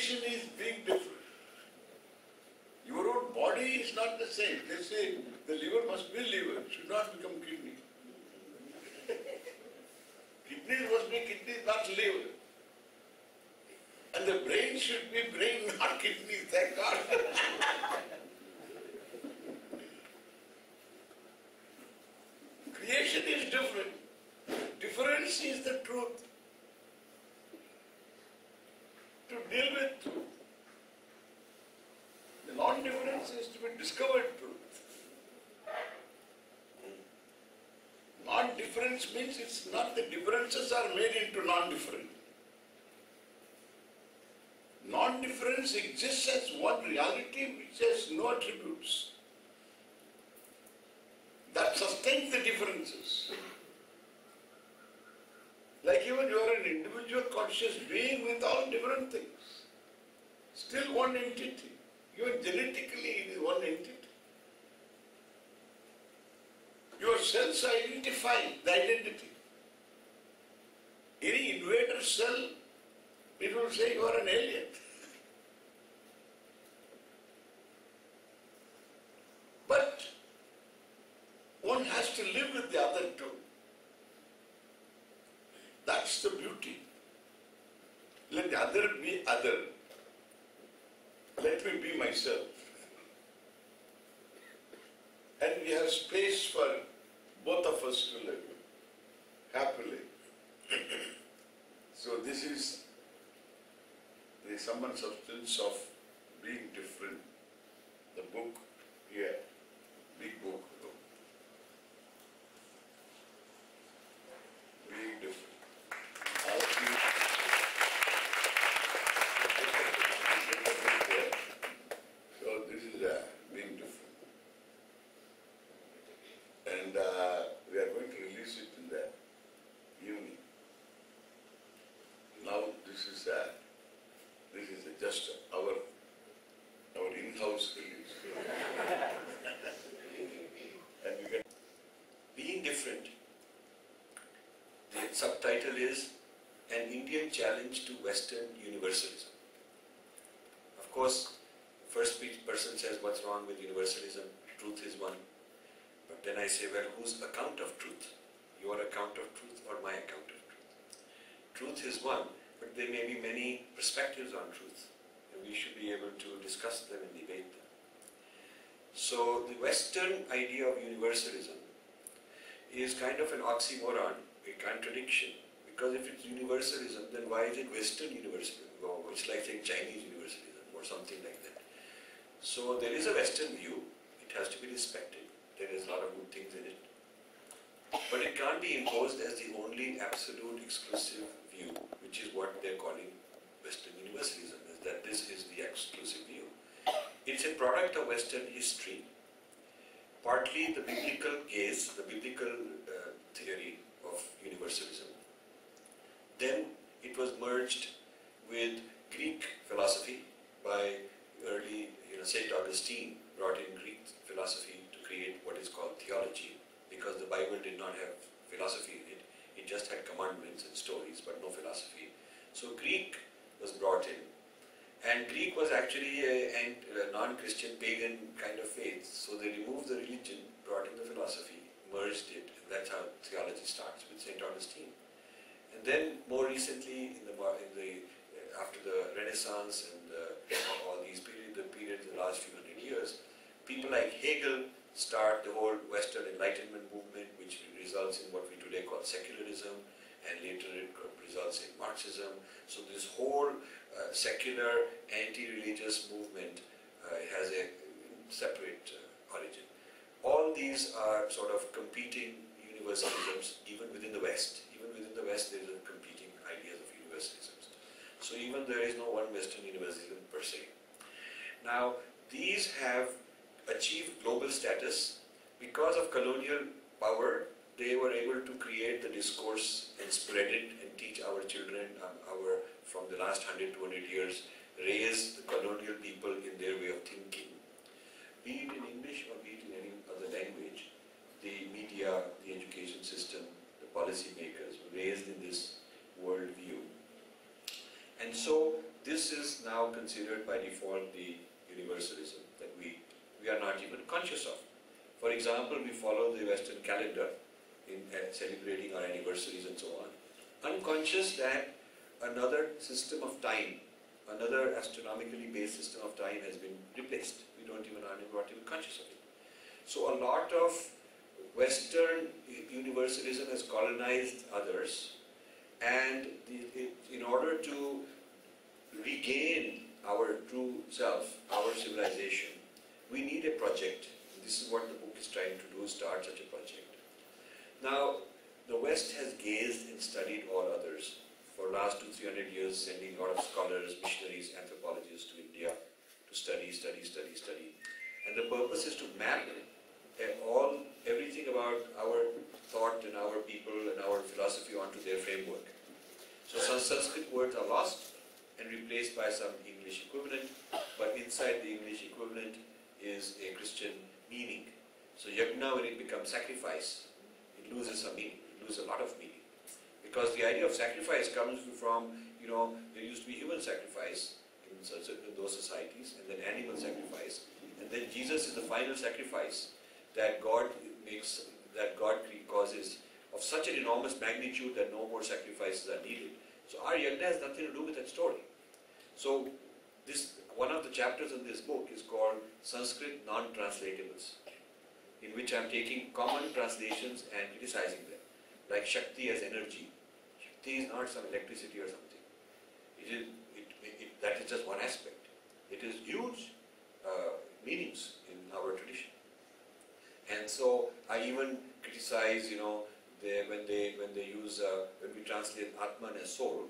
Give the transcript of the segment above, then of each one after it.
creation is being different. Your own body is not the same. They say the liver must be liver, it should not become kidney. Kidneys must be kidneys, not liver. And the brain should be brain, not kidneys, thank God. Creation is different. Difference is the truth. To deal with truth. The non-difference is to be discovered truth. Non-difference means it's not the differences are made into non-different. Non-difference exists as one reality which has no attributes. That sustains the differences. Like even you are an individual conscious being with all different things. Still one entity. Even genetically it is one entity. Your cells identify the identity. Any invader cell, it will say you are an alien. But one has to live with the other too. That's the beauty. Let the other be other. Let me be myself. And we have space for both of us to live happily. So this is the sum and substance of being different. The book here, big book. Being different. So this is being different. And we are going to release it in the evening. Now this is just our in-house release. And we can Being different. The subtitle is An Indian Challenge to Western Universalism. Of course, first person says what's wrong with universalism? Truth is one. But then I say, well, whose account of truth? Your account of truth or my account of truth? Truth is one, but there may be many perspectives on truth, and we should be able to discuss them and debate them. So the Western idea of universalism is kind of an oxymoron, a contradiction, because if it's universalism, then why is it Western universalism? Well, it's like saying Chinese universalism or something like that. So there is a Western view, it has to be respected. There is a lot of good things in it. But it can't be imposed as the only absolute exclusive view, which is what they're calling Western universalism, is that this is the exclusive view. It's a product of Western history. Partly the biblical gaze, the biblical theory of universalism. Then it was merged with Greek philosophy by early, St. Augustine brought in Greek philosophy to create what is called theology, because the Bible did not have philosophy in it. It just had commandments and stories, but no philosophy. So Greek was brought in. And Greek was actually a non-Christian pagan kind of faith. So they removed the religion, brought in the philosophy, merged it, and that's how theology starts with St. Augustine. And then more recently, after the Renaissance and all these periods in the last few hundred years, people like Hegel start the whole Western Enlightenment movement, which results in what we today call secularism, and later it results in Marxism. So this whole secular, anti-religious movement has a separate origin. All these are sort of competing universalisms, even within the West. Even within the West, there is competing ideas of universalisms. So even there is no one Western universalism per se. Now, these have achieved global status because of colonial power. They were able to create the discourse and spread it and teach our children, from the last 100, 200 years, raise the colonial people in their way of thinking. Be it in English or be it in any other language, the media, the education system, the policy makers were raised in this world view. And so this this is now considered by default the universalism that we are not even conscious of. For example, we follow the Western calendar in celebrating our anniversaries and so on, unconscious that another system of time, another astronomically based system of time has been replaced. We are not even conscious of it. So a lot of Western universalism has colonized others, and in order to regain our true self, our civilization, we need a project. This is what the book is trying to do, start such a project. Now, the West has gazed and studied all others for the last 200-300 years, sending a lot of scholars, missionaries, anthropologists to India to study. And the purpose is to map everything about our thought and our people and our philosophy onto their framework. So some Sanskrit words are lost and replaced by some English equivalent, but inside the English equivalent is a Christian meaning. So yajna, when it becomes sacrifice, it loses some meaning, it loses a lot of meaning. Because the idea of sacrifice comes from, there used to be human sacrifice in those societies, and then animal sacrifice, and then Jesus is the final sacrifice that God causes of such an enormous magnitude that no more sacrifices are needed. So our yajna has nothing to do with that story. So one of the chapters in this book is called Sanskrit Non-Translatables, in which I am taking common translations and criticizing them, like Shakti as energy. Shakti is not some electricity or something. That is just one aspect. It is huge meanings in our tradition. And so I even criticize, when we translate Atman as soul,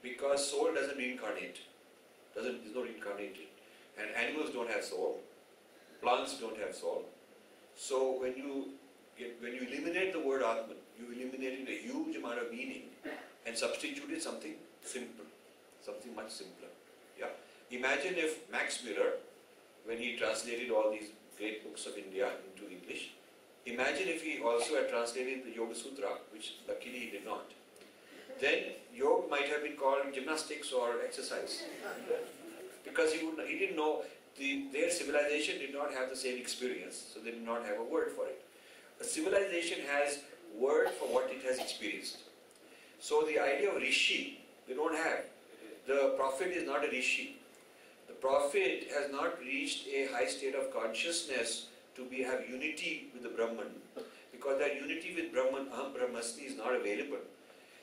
because soul doesn't reincarnate. There's no reincarnated. And animals don't have soul. Plants don't have soul. So when you eliminate the word Atman, you eliminated a huge amount of meaning and substituted something simple, something much simpler. Yeah. Imagine if Max Muller, when he translated all these great books of India into English, imagine if he also had translated the Yoga Sutra, which luckily he did not. Then yoga might have been called gymnastics or exercise, because he didn't know their civilization did not have the same experience, so they did not have a word for it. A civilization has word for what it has experienced. So the idea of rishi, they don't have. The prophet is not a rishi. The prophet has not reached a high state of consciousness to have unity with the Brahman, because that unity with Brahman, Aham Brahmasmi, is not available.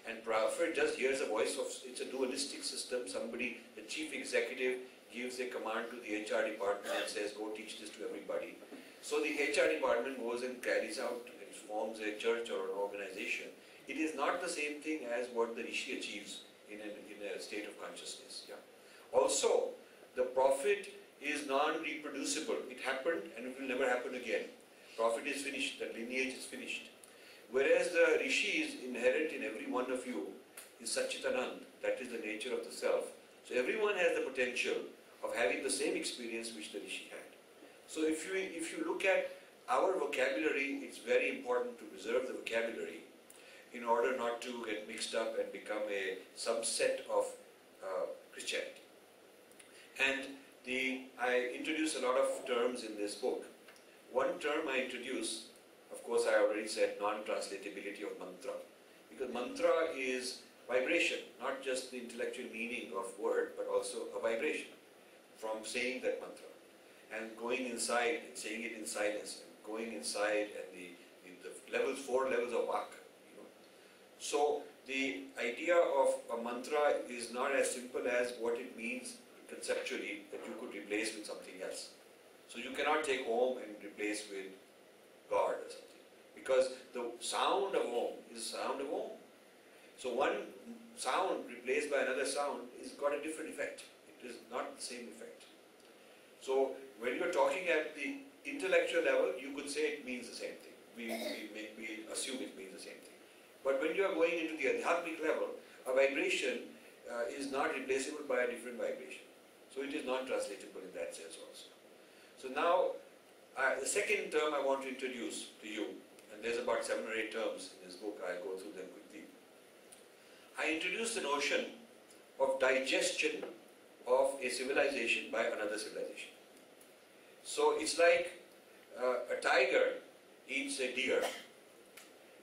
And prophet just hears a voice it's a dualistic system. Somebody, the chief executive, gives a command to the HR department and says, go teach this to everybody. So the HR department goes and carries out, it forms a church or an organization. It is not the same thing as what the Rishi achieves in a state of consciousness. Yeah. Also, the prophet is non-reproducible. It happened and it will never happen again. Prophet is finished, the lineage is finished. Whereas the Rishi is inherent in every one of you, is Satchitanand, that is the nature of the self. So everyone has the potential of having the same experience which the Rishi had. So if you look at our vocabulary, it's very important to preserve the vocabulary in order not to get mixed up and become a subset of Christianity. And I introduce a lot of terms in this book. One term I introduce, of course I already said, non-translatability of mantra. Because mantra is vibration, not just the intellectual meaning of word, but also a vibration from saying that mantra. And going inside and saying it in silence, and going inside and the 4 levels of vak. So the idea of a mantra is not as simple as what it means conceptually, that you could replace with something else. So you cannot take Om and replace with God or something, because the sound of Om is the sound of Om. So one sound replaced by another sound has got a different effect. It is not the same effect. So when you are talking at the intellectual level, you could say it means the same thing. We assume it means the same thing. But when you are going into the adhyatmic level, a vibration is not replaceable by a different vibration. So it is non-translatable in that sense also. So now, the second term I want to introduce to you, and there's about 7 or 8 terms in this book, I'll go through them quickly. I introduce the notion of digestion of a civilization by another civilization. So it's like a tiger eats a deer,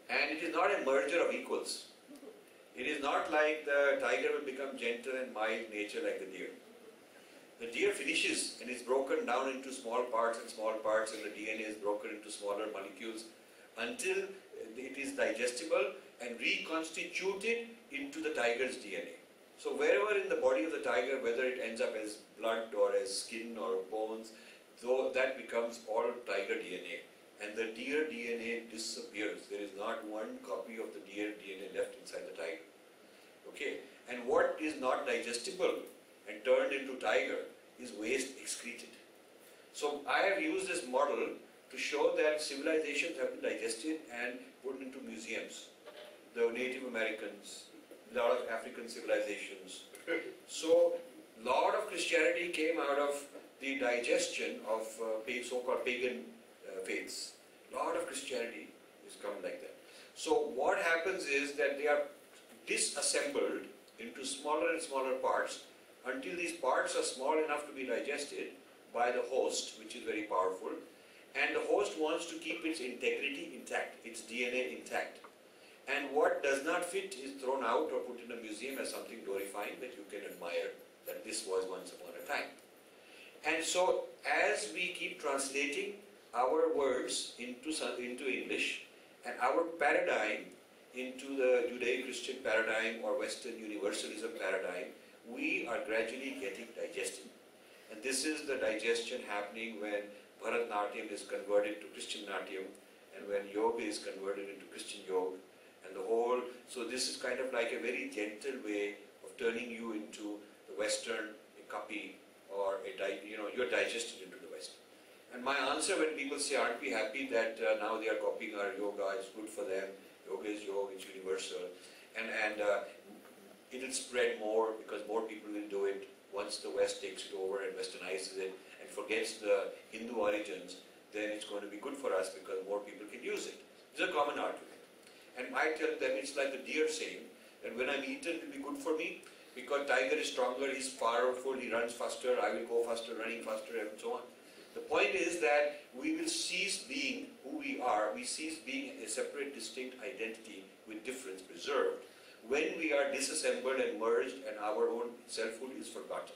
and it is not a merger of equals. It is not like the tiger will become gentle and mild nature like the deer. The deer finishes and is broken down into small parts, and the DNA is broken into smaller molecules until it is digestible and reconstituted into the tiger's DNA. So wherever in the body of the tiger, whether it ends up as blood or as skin or bones, though that becomes all tiger DNA. And the deer DNA disappears. There is not one copy of the deer DNA left inside the tiger. Okay? And what is not digestible and turned into tiger is waste excreted. So I have used this model to show that civilizations have been digested and put into museums. The Native Americans, a lot of African civilizations. So a lot of Christianity came out of the digestion of so-called pagan faiths. A lot of Christianity is come like that. So what happens is that they are disassembled into smaller and smaller parts until these parts are small enough to be digested by the host, which is very powerful, and the host wants to keep its integrity intact, its DNA intact. And what does not fit is thrown out or put in a museum as something glorifying that you can admire that this was once upon a time. And so as we keep translating our words into English and our paradigm into the Judeo-Christian paradigm or Western universalism paradigm, we are gradually getting digested. And this is the digestion happening when Bharatanatyam is converted to Christian Natyam, and when yoga is converted into Christian yoga, and the whole, so this is kind of like a very gentle way of turning you into the Western, a copy, or you're digested into the West. And my answer when people say, aren't we happy that now they are copying our yoga, it's good for them, yoga is yoga, it's universal, and it will spread more because more people will do it once the West takes it over and westernizes it and forgets the Hindu origins, then it's going to be good for us because more people can use it. It's a common argument. And I tell them it's like the deer saying that when I'm eaten, it will be good for me because tiger is stronger, he's powerful, he runs faster, I will go faster, running faster, and so on. The point is that we will cease being who we are, we cease being a separate, distinct identity with difference preserved when we are disassembled and merged and our own selfhood is forgotten.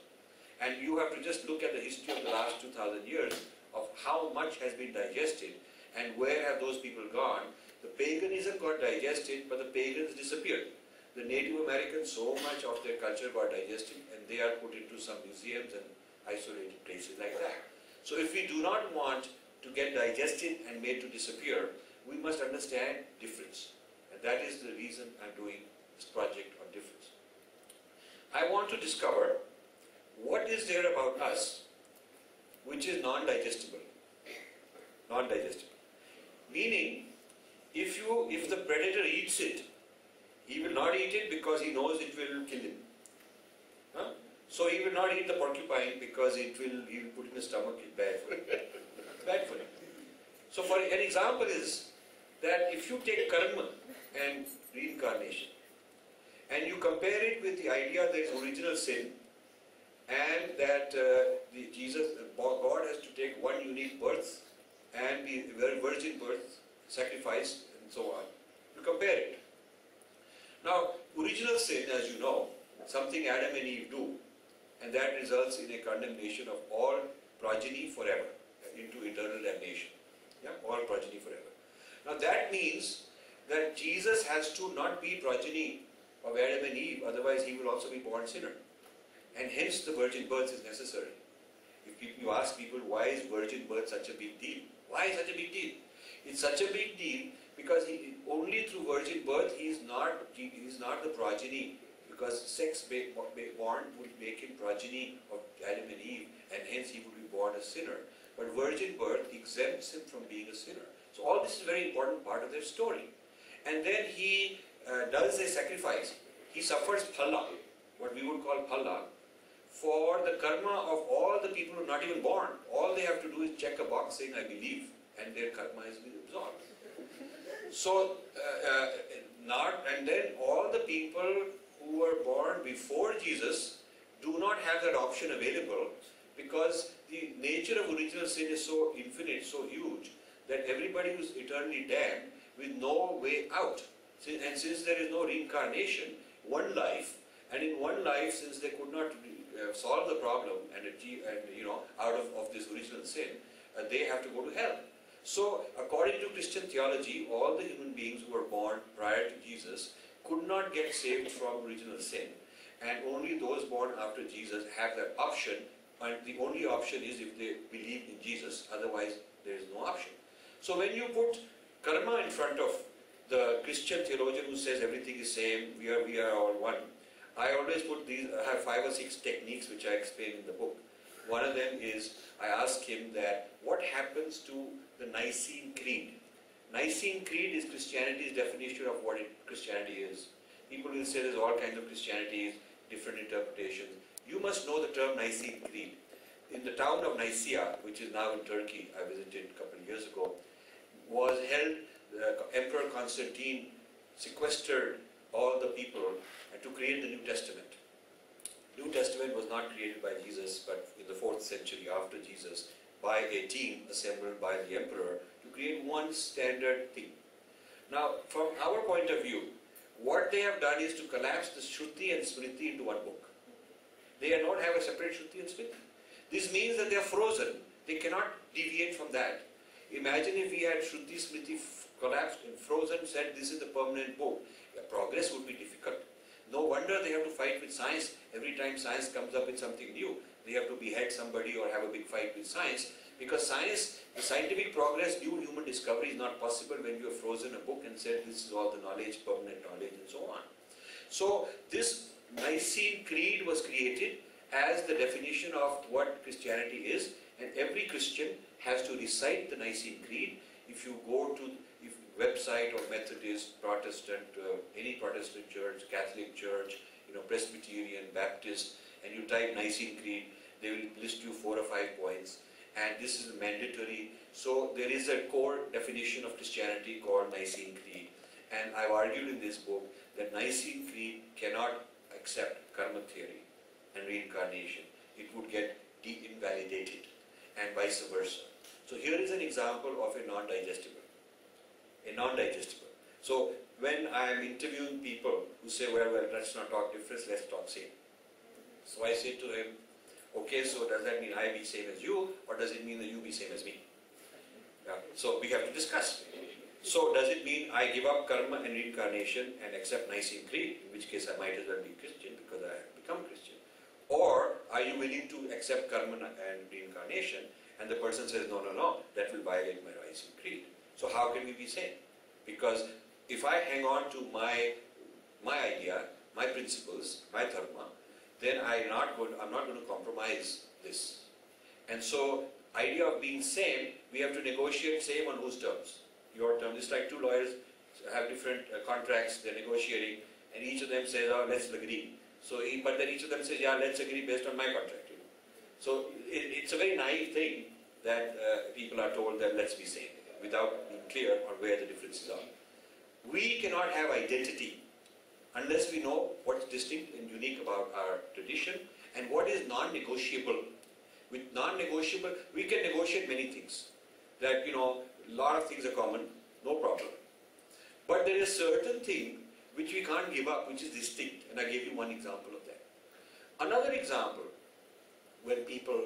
And you have to just look at the history of the last 2,000 years of how much has been digested and where have those people gone. The paganism got digested, but the pagans disappeared. The Native Americans, so much of their culture got digested and they are put into some museums and isolated places like that. So if we do not want to get digested and made to disappear, we must understand difference. And that is the reason I'm doing this project on difference. I want to discover what is there about us which is non-digestible. Non-digestible. Meaning, if the predator eats it, he will not eat it because he knows it will kill him. Huh? So he will not eat the porcupine because he will put in his stomach, it's bad for him. It's bad for him. So for an example is that if you take karma and reincarnation and you compare it with the idea there is original sin and that God has to take one unique birth and be virgin birth, sacrifice and so on. You compare it. Now, original sin, as you know, something Adam and Eve do, and that results in a condemnation of all progeny forever, into eternal damnation. Yeah, all progeny forever. Now that means that Jesus has to not be progeny of Adam and Eve, otherwise he will also be born sinner. And hence the virgin birth is necessary. If you ask people, why is virgin birth such a big deal? Why is such a big deal? It's such a big deal because only through virgin birth he is not the progeny, because sex born would make him progeny of Adam and Eve, and hence he would be born a sinner. But virgin birth exempts him from being a sinner. So all this is a very important part of their story. And then he does a sacrifice. He suffers phala, what we would call phala, for the karma of all the people who are not even born. All they have to do is check a box saying, I believe, and their karma is absorbed. So, and then all the people who were born before Jesus, do not have that option available because the nature of original sin is so infinite, so huge, that everybody who is eternally damned with no way out. And since there is no reincarnation, one life, and in one life, since they could not solve the problem and out of this original sin, they have to go to hell. So, according to Christian theology, all the human beings who were born prior to Jesus could not get saved from original sin, and only those born after Jesus have that option, and the only option is if they believe in Jesus, otherwise there is no option. So when you put karma in front of the Christian theologian who says everything is same, we are all one, I always put these, I have 5 or 6 techniques which I explain in the book. One of them is, I ask him that, what happens to the Nicene Creed? Nicene Creed is Christianity's definition of what Christianity is. People will say there's all kinds of Christianities, different interpretations. You must know the term Nicene Creed. In the town of Nicaea, which is now in Turkey, I visited a couple of years ago, was held, Emperor Constantine sequestered all the people to create the New Testament. New Testament was not created by Jesus, but in the 4th century after Jesus, by a team assembled by the emperor to create one standard thing. Now, from our point of view, what they have done is to collapse the Shruti and Smriti into one book. They do not have a separate Shruti and Smriti. This means that they are frozen. They cannot deviate from that. Imagine if we had Shruti, Smriti collapsed and frozen, said this is the permanent book. Progress would be difficult. No wonder they have to fight with science. Every time science comes up with something new, they have to behead somebody or have a big fight with science. Because science, the scientific progress, new human discovery is not possible when you have frozen a book and said this is all the knowledge, permanent knowledge, and so on. So this Nicene Creed was created as the definition of what Christianity is, and every Christian has to recite the Nicene Creed. If you go to website or Methodist, Protestant, any Protestant church, Catholic church, Presbyterian, Baptist, and you type Nicene Creed, they will list you 4 or 5 points, and this is mandatory. So there is a core definition of Christianity called Nicene Creed, and I've argued in this book that Nicene Creed cannot accept karma theory and reincarnation. It would get de-invalidated, and vice versa. So here is an example of a non-digestible. A non-digestible. So when I am interviewing people who say, well, let's not talk difference, let's talk same. So I say to him, okay, so does that mean I be same as you, or does it mean that you be same as me? Yeah. So we have to discuss. So does it mean I give up karma and reincarnation and accept Nicene Creed, in which case I might as well be Christian because I have become Christian? Or are you willing to accept karma and reincarnation? And the person says, no, that will violate my Nicene Creed. So how can we be same? Because if I hang on to my idea, my principles, my dharma, then I'm not going to compromise this. And so, idea of being same, we have to negotiate same on whose terms? Your terms. It's like 2 lawyers have different contracts, they're negotiating, and each of them says, oh, let's agree. So, but then each of them says, yeah, let's agree based on my contract. So, it's a very naive thing that people are told that let's be same, without being clear on where the differences are. We cannot have identity unless we know what's distinct and unique about our tradition and what is non-negotiable. With non-negotiable, we can negotiate many things. That, a lot of things are common, no problem. But there is certain thing which we can't give up, which is distinct, and I gave you one example of that. Another example, when people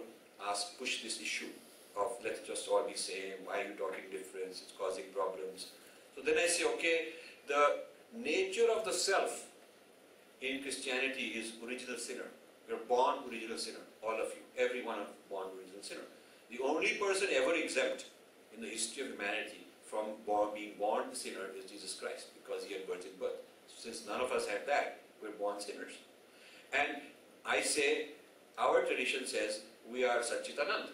push this issue of let's just all be same, why are you talking difference, it's causing problems. So then I say, okay, the nature of the self in Christianity is original sinner. You're born original sinner, all of you, every one of you born original sinner. The only person ever exempt in the history of humanity from being born a sinner is Jesus Christ, because he had virgin birth. Since none of us had that, we're born sinners. And I say, our tradition says, we are Satchitananda,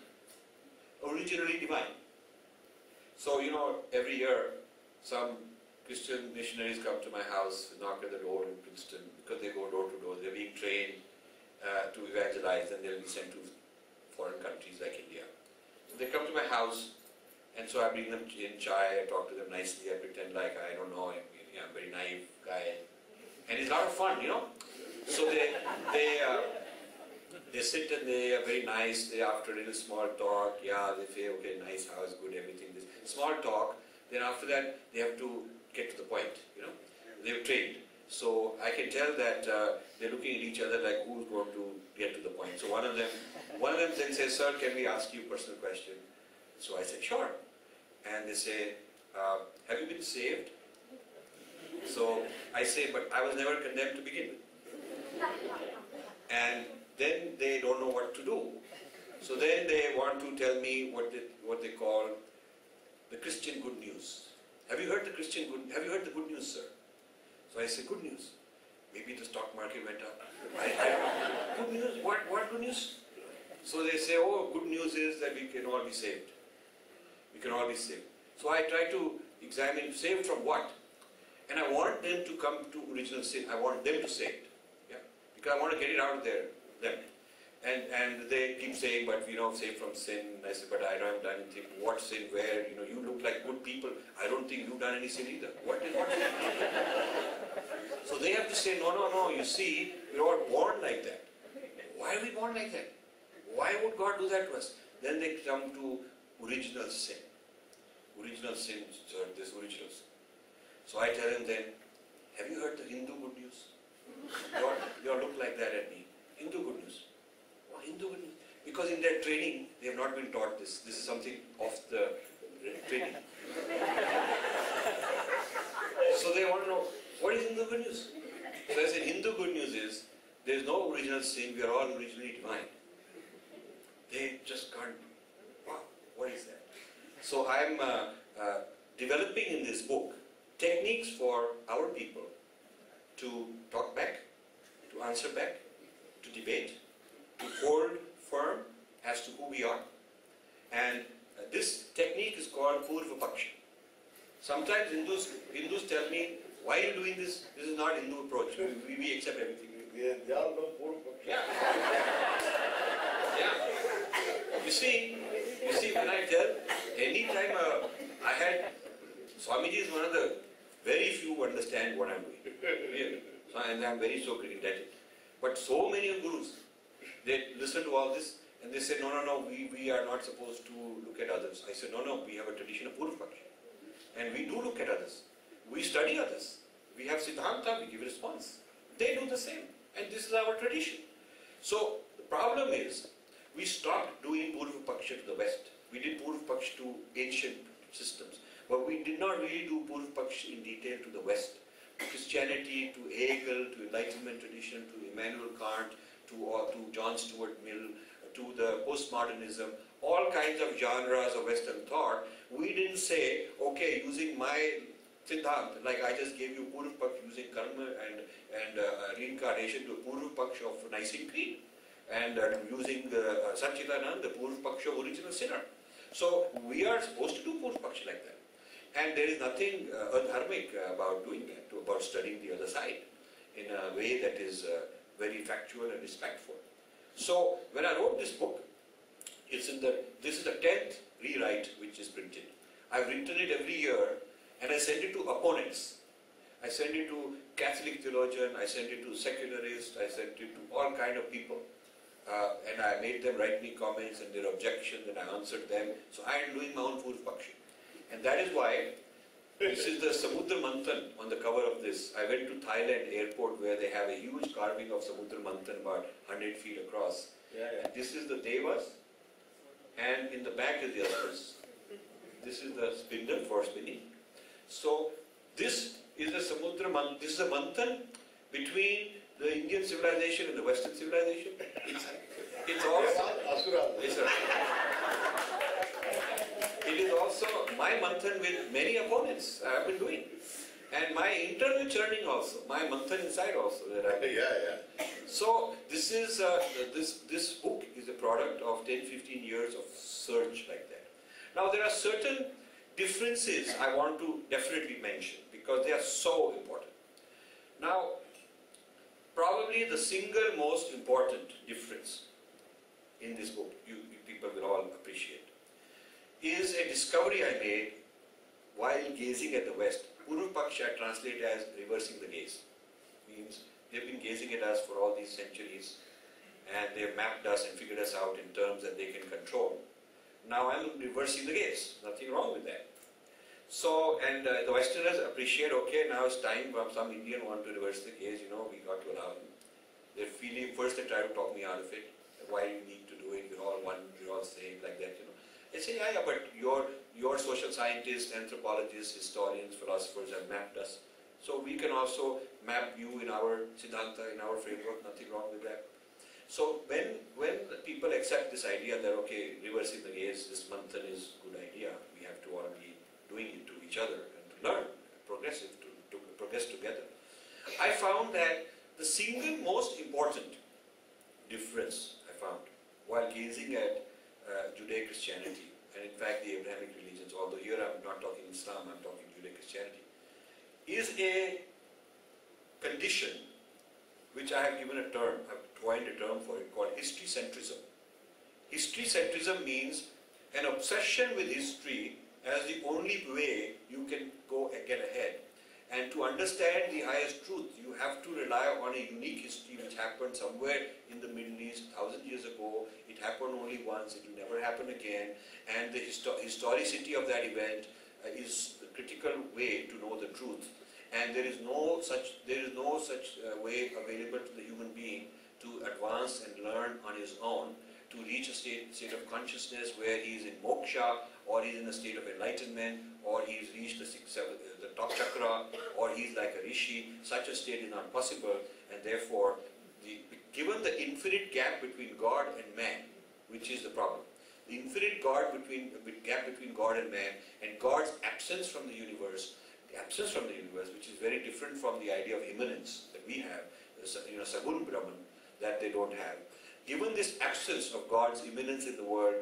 originally divine. So, every year, some Christian missionaries come to my house, knock at the door in Princeton, because they go door to door. They're being trained to evangelize, and they'll be sent to foreign countries like India. So they come to my house, and so I bring them in chai, I talk to them nicely, I pretend like I don't know, I'm a very naive guy. And it's a lot of fun, So They sit and they are very nice. They, after a little small talk, yeah, they say, okay, nice house, good, everything. This small talk. Then after that, they have to get to the point. You know, they've trained. So I can tell that they're looking at each other like who's going to get to the point. So one of them then says, "Sir, can we ask you a personal question?" So I said, "Sure." And they say, "Have you been saved?" So I say, "But I was never condemned to begin with." And then they don't know what to do. So then they want to tell me what they call the Christian good news. Have you heard the good news, sir? So I say, good news. Maybe the stock market went up. Good news? What good news? So they say, oh, good news is that we can all be saved. We can all be saved. So I try to examine, saved from what? And I want them to come to original sin. I want them to say it. Yeah? Because I want to get it out of them. And they keep saying, but saved from sin. I say, but I haven't done anything. What sin? Where? You look like good people. I don't think you've done any sin either. What sin? So they have to say, no, you see, we're all born like that. Why are we born like that? Why would God do that to us? Then they come to original sin. Original sin, sir, this original sin. So I tell them then, have you heard the Hindu good news? You all look like that at me. Hindu good news. Oh, Hindu good news. Because in their training, they have not been taught this. This is something off the training. So they want to know, what is Hindu good news? So I said, Hindu good news is, there is no original sin, we are all originally divine. They just can't, wow, what is that? So I'm developing in this book techniques for our people to talk back, to answer back, to debate, to hold firm as to who we are. And this technique is called Purva Paksha. Sometimes Hindus tell me, why are you doing this? This is not Hindu approach. We accept everything. They all know Purva Paksha. Yeah. Yeah. You see, when I tell, any time I had, Swamiji is one of the very few who understand what I'm doing. Really. And I'm very so indebted. But so many gurus, they listen to all this and they say, no, we are not supposed to look at others. I said, no, we have a tradition of Purva Paksha. And we do look at others. We study others. We have Siddhanta, we give a response. They do the same. And this is our tradition. So the problem is, we stopped doing Purva Paksha to the West. We did Purva Paksha to ancient systems. But we did not really do Purva Paksha in detail to the West. To Christianity, to Hegel, to Enlightenment tradition, to Immanuel Kant, to John Stuart Mill, to the postmodernism, all kinds of genres of Western thought. We didn't say, okay, using my Siddhanta, like I just gave you Purva Paksha using karma and reincarnation to Purva Paksha of Nicene Creed, and using Satchitananda, the Purva Paksha of original sinner. So we are supposed to do Purva Paksha like that. And there is nothing adharmic about doing that, about studying the other side in a way that is very factual and respectful. So when I wrote this book, this is the 10th rewrite which is printed. I've written it every year and I send it to opponents. I send it to Catholic theologians, I send it to secularists, I send it to all kind of people. And I made them write me comments and their objections and I answered them. So I am doing my own Purva Paksha. And that is why this is the Samudra Manthan on the cover of this. I went to Thailand airport where they have a huge carving of Samudra Manthan about 100 feet across. Yeah. And this is the Devas and in the back is the Asuras. This is the spindle for spinning. So this is the Samudra Manthan. This is a Manthan between the Indian civilization and the Western civilization. It's also Asura. Yes, sir. It is also my manthan with many opponents I have been doing. And my internal churning also, my manthan inside also. Yeah. So this is this book is a product of 10-15 years of search like that. Now there are certain differences I want to definitely mention because they are so important. Now, probably the single most important difference in this book, you people will all appreciate, is a discovery I made while gazing at the West. Purva Paksha I translate as reversing the gaze. Means they've been gazing at us for all these centuries and they've mapped us and figured us out in terms that they can control. Now I'm reversing the gaze. Nothing wrong with that. So, and the Westerners appreciate, okay, now it's time for some Indian want to reverse the gaze, we got to allow them. They're feeling, first they try to talk me out of it. Why you need to do it? You're all one, you're all same, like that, I say, yeah, but your social scientists, anthropologists, historians, philosophers have mapped us. So we can also map you in our Siddhanta, in our framework, nothing wrong with that. So when people accept this idea that, okay, reversing the gaze, this manthan is a good idea, we have to all be doing it to each other and to learn, to progress together. I found that the single most important difference I found while gazing at Judeo-Christianity, and in fact the Abrahamic religions, although here I'm not talking Islam, I'm talking Judeo-Christianity, is a condition which I have given a term, I've coined a term for it, called history-centrism. History-centrism means an obsession with history as the only way you can go and get ahead. And to understand the highest truth, you have to rely on a unique history which happened somewhere in the Middle East 1,000 years ago. It happened only once, it will never happen again. And the historicity of that event is the critical way to know the truth. And there is no such way available to the human being to advance and learn on his own, to reach a state of consciousness where he is in moksha, or he is in a state of enlightenment, or he has reached the top chakra, or he is like a rishi. Such a state is not possible, and therefore, given the infinite gap between God and man, which is the problem, the infinite gap between God and man, and God's absence from the universe, which is very different from the idea of immanence that we have, Sagun Brahman, that they don't have. Given this absence of God's immanence in the world,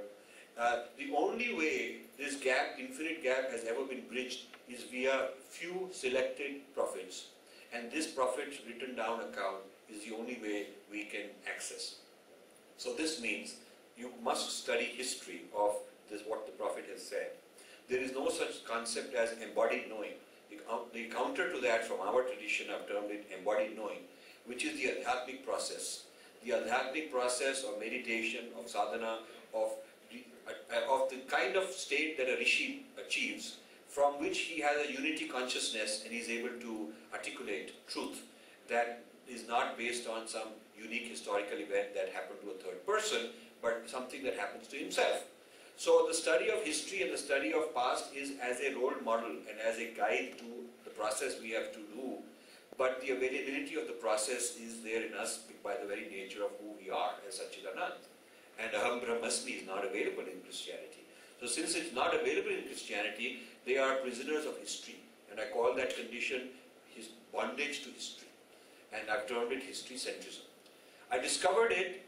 the only way this infinite gap has ever been bridged is via few selected prophets. And this prophet's written down account is the only way we can access. So this means you must study history of what the prophet has said. There is no such concept as embodied knowing. The counter to that from our tradition, I've termed it embodied knowing, which is the adhyatmic process. The adhyatmic process of meditation, of sadhana, of the kind of state that a rishi achieves, from which he has a unity consciousness and is able to articulate truth that is not based on some unique historical event that happened to a third person, but something that happens to himself. So the study of history and the study of past is as a role model and as a guide to the process we have to do, but the availability of the process is there in us by the very nature of who we are as Satchidanand. And Aham Brahmasmi is not available in Christianity. So since it's not available in Christianity, they are prisoners of history. And I call that condition his bondage to history. And I've termed it history-centrism. I discovered it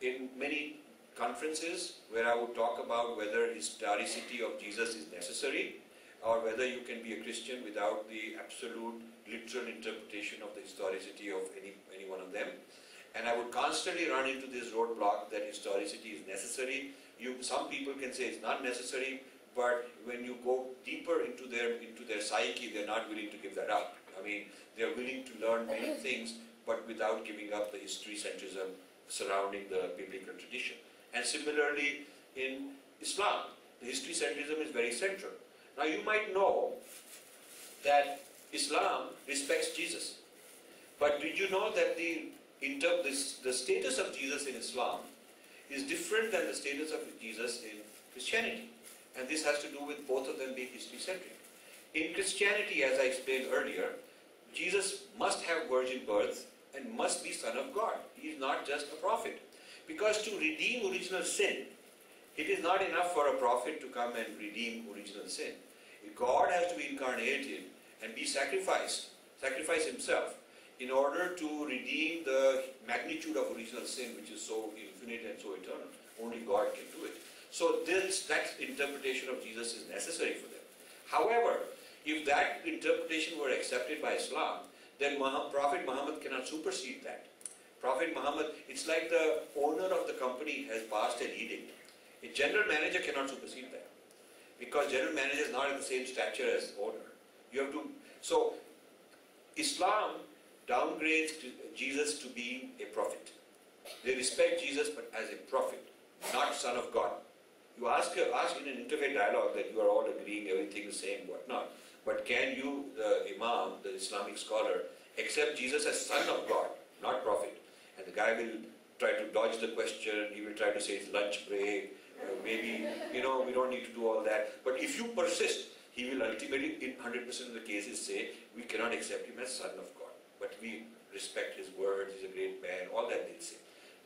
in many conferences where I would talk about whether historicity of Jesus is necessary, or whether you can be a Christian without the absolute literal interpretation of the historicity of any one of them. And I would constantly run into this roadblock that historicity is necessary. Some people can say it's not necessary, but when you go deeper into their psyche, they're not willing to give that up. I mean, they're willing to learn many things, but without giving up the history-centrism surrounding the biblical tradition. And similarly, in Islam, the history-centrism is very central. Now, you might know that Islam respects Jesus. But did you know that the status of Jesus in Islam is different than the status of Jesus in Christianity? And this has to do with both of them being history-centric. In Christianity, as I explained earlier, Jesus must have virgin birth and must be Son of God. He is not just a prophet. Because to redeem original sin, it is not enough for a prophet to come and redeem original sin. God has to be incarnated and be sacrifice himself in order to redeem the magnitude of original sin, which is so infinite and so eternal. Only God can do it. So that interpretation of Jesus is necessary for them. However, if that interpretation were accepted by Islam, then Prophet Muhammad cannot supersede that. Prophet Muhammad, it's like the owner of the company has passed an edict. A general manager cannot supersede that, because general manager is not in the same stature as owner. So Islam downgrades Jesus to being a prophet. They respect Jesus but as a prophet, not Son of God. You ask in an interfaith dialogue that you are all agreeing, everything is same, whatnot. But can you, the Imam, the Islamic scholar, accept Jesus as Son of God, not prophet? And the guy will try to dodge the question, he will try to say it's lunch break, maybe, we don't need to do all that. But if you persist, he will ultimately, in 100% of the cases, say, we cannot accept him as Son of God. But we respect his words, he's a great man, all that they'll say.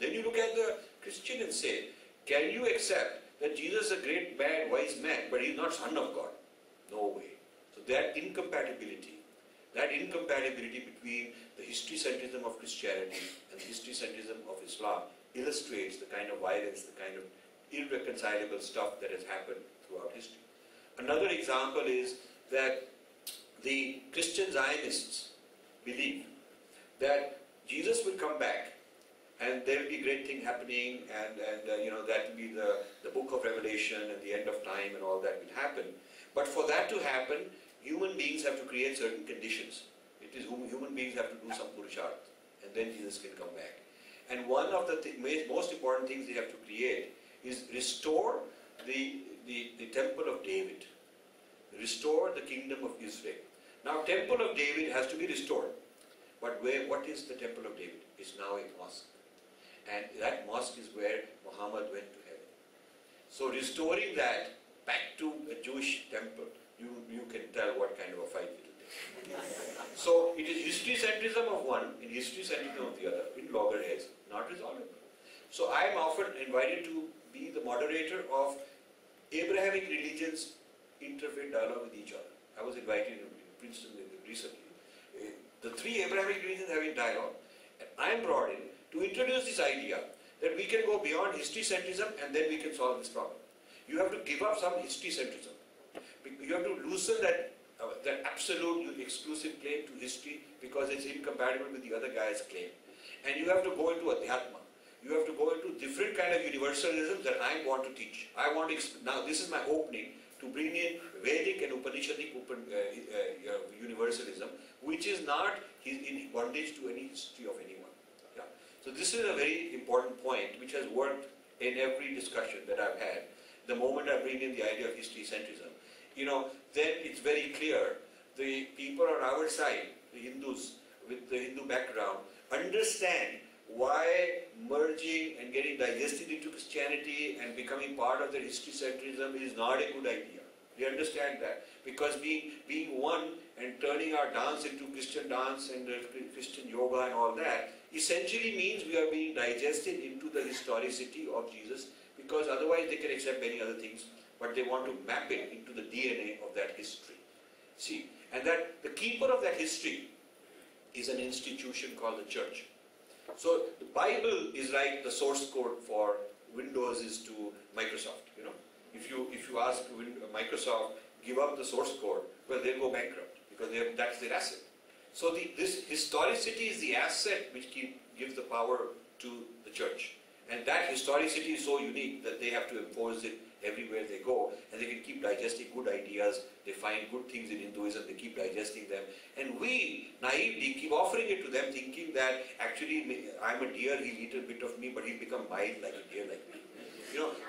Then you look at the Christian and say, can you accept that Jesus is a great man, wise man, but he's not Son of God? No way. So that incompatibility between the history-centrism of Christianity and the history-centrism of Islam illustrates the kind of violence, the kind of irreconcilable stuff that has happened throughout history. Another example is that the Christian Zionists believe that Jesus will come back and there will be great thing happening and that will be the book of Revelation and the end of time and all that will happen. But for that to happen, human beings have to create certain conditions. It is human beings have to do some purusharth and then Jesus can come back. And one of the most important things they have to create is restore the temple of David. Restore the kingdom of Israel. Now, temple of David has to be restored. But what is the temple of David? It's now a mosque. And that mosque is where Muhammad went to heaven. So restoring that back to a Jewish temple, you can tell what kind of a fight it will take. So it is history-centrism of one and history-centrism of the other in loggerheads, not resolvable. So I am often invited to be the moderator of Abrahamic religions interfaith dialogue with each other. I was invited in Princeton recently. The three Abrahamic religions have a dialogue, and I am brought in to introduce this idea that we can go beyond history-centrism and then we can solve this problem. You have to give up some history-centrism. You have to loosen that absolute exclusive claim to history because it's incompatible with the other guy's claim. And you have to go into Adhyatma. You have to go into different kind of universalism that I want to teach. Now this is my opening to bring in Vedic and Upanishadic universalism, which is not in bondage to any history of anyone. Yeah. So this is a very important point which has worked in every discussion that I've had. The moment I bring in the idea of history-centrism, then it's very clear the people on our side, the Hindus with the Hindu background, understand why merging and getting digested into Christianity and becoming part of their history-centrism is not a good idea. They understand that. Because being one and turning our dance into Christian dance and Christian yoga and all that, essentially means we are being digested into the historicity of Jesus, because otherwise they can accept many other things, but they want to map it into the DNA of that history. See, and that the keeper of that history is an institution called the church. So the Bible is like the source code for Windows is to Microsoft. If you ask Microsoft give up the source code, well, they'll go bankrupt because that's their asset. So this historicity is the asset which gives the power to the church, and that historicity is so unique that they have to impose it everywhere they go, and they can keep digesting good ideas. They find good things in Hinduism, they keep digesting them, and we naively keep offering it to them, thinking that actually I'm a deer, he'll eat a bit of me, but he'll become mild like a deer like me.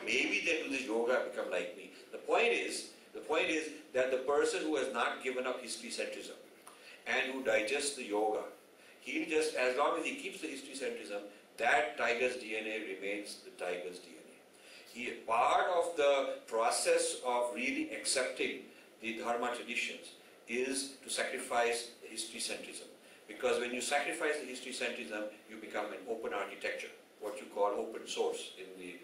Maybe they do this yoga, become like me. The point is that the person who has not given up history-centrism and who digests the yoga, he'll just, as long as he keeps the history-centrism, that tiger's DNA remains the tiger's DNA. Part of the process of really accepting the Dharma traditions is to sacrifice the history-centrism. Because when you sacrifice the history-centrism, you become an open architecture, what you call open source in the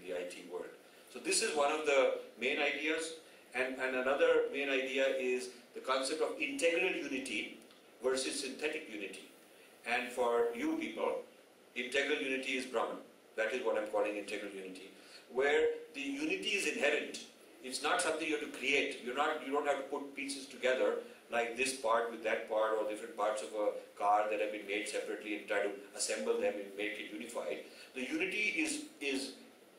IT world. So this is one of the main ideas, and another main idea is the concept of integral unity versus synthetic unity. And for you people, integral unity is Brahman. That is what I'm calling integral unity, where the unity is inherent. It's not something you have to create. You don't have to put pieces together like this part with that part, or different parts of a car that have been made separately and try to assemble them and make it unified. The unity is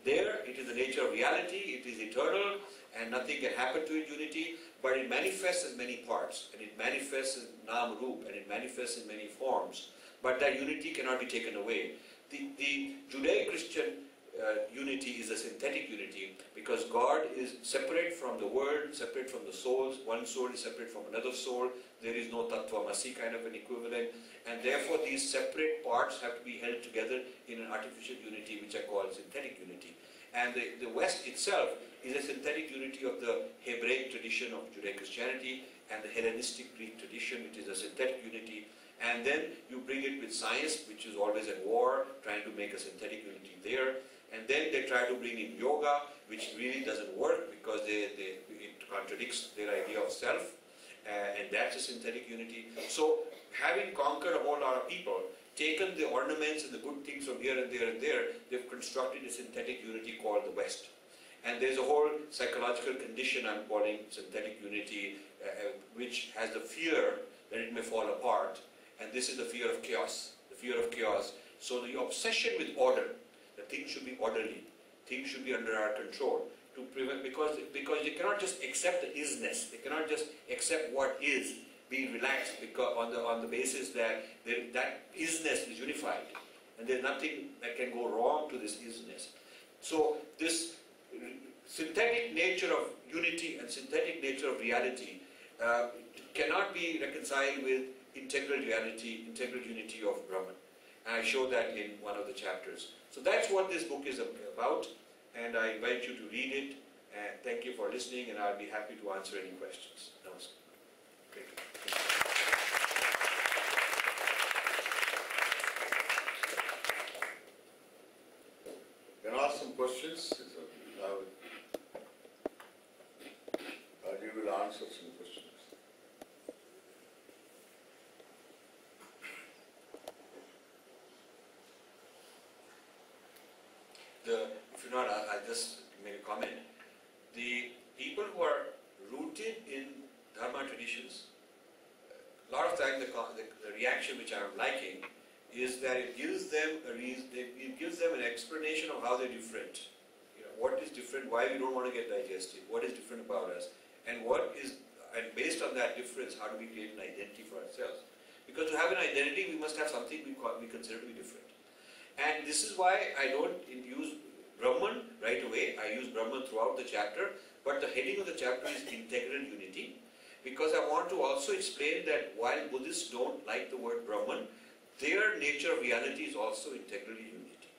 there, it is the nature of reality, it is eternal, and nothing can happen to it, unity, but it manifests as many parts, and it manifests as Nam Roop, and it manifests in many forms, but that unity cannot be taken away. The Judeo-Christian unity is a synthetic unity because God is separate from the world, separate from the souls. One soul is separate from another soul. There is no Tattvamasi kind of an equivalent, and therefore these separate parts have to be held together in an artificial unity which I call synthetic unity. And the West itself is a synthetic unity of the Hebraic tradition of Judeo-Christianity and the Hellenistic Greek tradition, which is a synthetic unity. And then you bring it with science, which is always at war, trying to make a synthetic unity there. And then they try to bring in yoga, which really doesn't work because it contradicts their idea of self. And that's a synthetic unity. So having conquered a whole lot of people, taken the ornaments and the good things from here and there and there, they've constructed a synthetic unity called the West. And there's a whole psychological condition I'm calling synthetic unity, which has the fear that it may fall apart. And this is the fear of chaos, the fear of chaos. So the obsession with order, that things should be orderly, things should be under our control, to prevent, because you cannot just accept the isness, they cannot just accept what is, be relaxed because on the basis that that isness is unified, and there's nothing that can go wrong to this isness. So this synthetic nature of unity and synthetic nature of reality cannot be reconciled with integral reality, integral unity of Brahman. And I show that in one of the chapters. So that's what this book is about, and I invite you to read it. And thank you for listening, and I'll be happy to answer any questions. Namaskar. Great. Can I ask some questions? You will answer some questions. If you're not, I'll just make a comment. The people who are rooted in Dharma traditions, a lot of times the reaction which I'm liking is that it gives them a reason, it gives them an explanation of how they're different. You know, what is different, why we don't want to get digested, what is different about us, and based on that difference, how do we create an identity for ourselves? Because to have an identity, we must have something we consider to be different. And this is why I don't use Brahman right away. I use Brahman throughout the chapter, but the heading of the chapter is Integral Unity, because I want to also explain that while Buddhists don't like the word Brahman, their nature of reality is also integrally unity.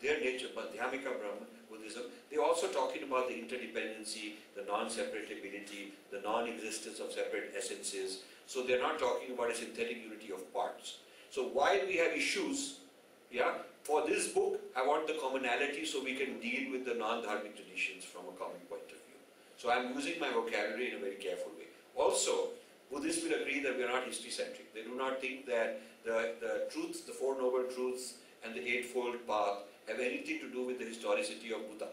Their nature, Madhyamika Brahman, Buddhism, they're also talking about the interdependency, the non-separability, the non-existence of separate essences. So they're not talking about a synthetic unity of parts. So while we have issues, for this book, I want the commonality so we can deal with the non-dharmic traditions from a common point of view. So I'm using my vocabulary in a very careful way. Also, Buddhists will agree that we are not history-centric. They do not think that the truths, the Four Noble Truths and the Eightfold Path have anything to do with the historicity of Buddha.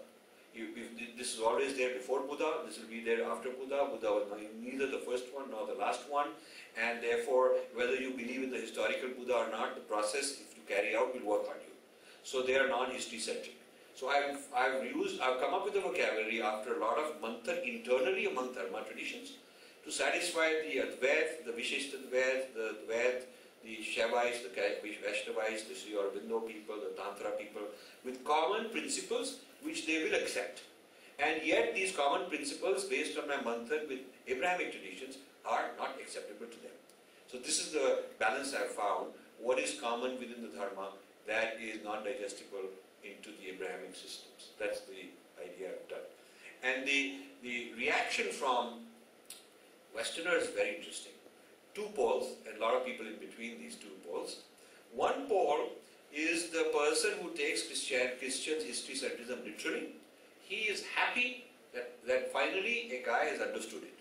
This is always there before Buddha, this will be there after Buddha. Buddha was neither the first one nor the last one, and therefore whether you believe in the historical Buddha or not, the process, if you carry out, will work on you. So they are non-history centric. So I've come up with a vocabulary after a lot of manthan internally among Dharma traditions to satisfy the Advaita, the Vishishtadvaita, the Dvaita, the Shaivais, the Vaishnavais, the Sri Aurobindo people, the Tantra people, with common principles which they will accept. And yet these common principles based on my manthan with Abrahamic traditions are not acceptable to them. So this is the balance I have found. What is common within the Dharma that is non-digestible into the Abrahamic systems. That's the idea I've done. And the reaction from Westerners is very interesting. Two poles, and a lot of people in between these two poles. One pole is the person who takes Christians' history-centrism literally. He is happy that finally a guy has understood it.